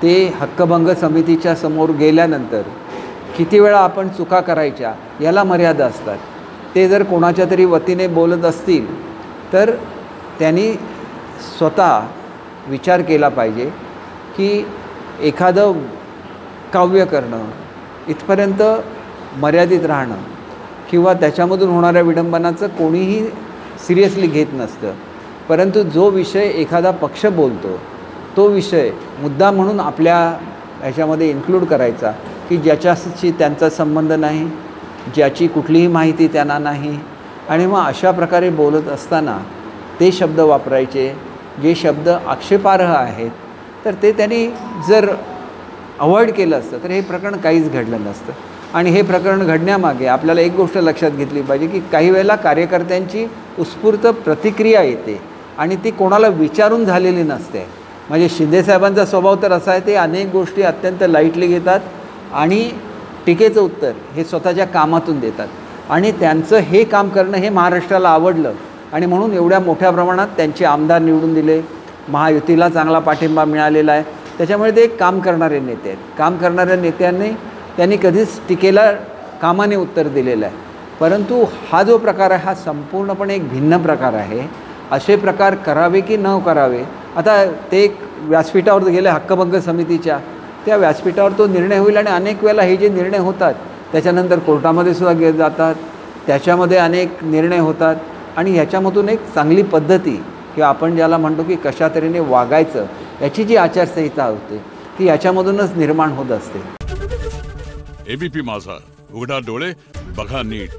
ते हक्कभंग समितीच्या समोर गेल्यानंतर किती वेळा आपण चुका करायच्या याला मर्यादा असतात। ते जर कोणाच्या तरी वतीने बोलत असतील तर त्यांनी स्वतः विचार केला पाहिजे की एखादं काव्य करणं इथपर्यंत मर्यादित राहणं किंवा त्याच्यामधून होणाऱ्या विडंबनाचं कोणीही सिरियसली घेत नसतं, परंतु जो विषय एखादा पक्ष बोलतो तो विषय मुद्दा म्हणून आपल्या ह्याच्यामध्ये इन्क्लूड करायचा की ज्याच्याशी त्यांचा संबंध नाही, ज्याची कुठलीही माहिती त्यांना नाही, आणि मग अशा प्रकारे बोलत असताना ते शब्द वापरायचे जे शब्द आक्षेपार्ह आहेत, तर ते त्यांनी जर अवॉइड केलं असतं तर हे प्रकरण काहीच घडलं नसतं। आणि हे प्रकरण घडण्यामागे आपल्याला एक गोष्ट लक्षात घेतली पाहिजे की काही वेळेला कार्यकर्त्यांची उत्स्फूर्त प्रतिक्रिया येते आणि ती कोणाला विचारून झालेली नसते। म्हणजे शिंदेसाहेबांचा स्वभाव तर असा आहे, ते अनेक गोष्टी अत्यंत लाईटली घेतात आणि टीकेचं उत्तर हे स्वतःच्या कामातून देतात, आणि त्यांचं हे काम करणं हे महाराष्ट्राला आवडलं आणि म्हणून एवढ्या मोठ्या प्रमाणात त्यांचे आमदार निवडून दिले, महायुतीला चांगला पाठिंबा मिळालेला आहे। त्याच्यामुळे ते एक काम करणारे नेते आहेत। काम करणाऱ्या नेत्यांनी त्यांनी कधीच टीकेला कामाने उत्तर दिलेलं आहे, परंतु हा जो प्रकार आहे हा संपूर्णपणे एक भिन्न प्रकार आहे। असे प्रकार करावे की न करावे, आता ते एक व्यासपीठावर गेले हक्कभंग समितीच्या, त्या व्यासपीठावर तो निर्णय होईल आणि अनेक वेळेला हे जे निर्णय होतात त्याच्यानंतर कोर्टामध्ये सुद्धा जातात, त्याच्यामध्ये अनेक निर्णय होतात आणि ह्याच्यामधून एक चांगली पद्धती किंवा आपण ज्याला म्हणतो की कशा तऱ्हेने वागायचं याची जी आचारसंहिता होते ती याच्यामधूनच निर्माण होत असते। एबीपी माझा, उघडा डोळे बघा नीट।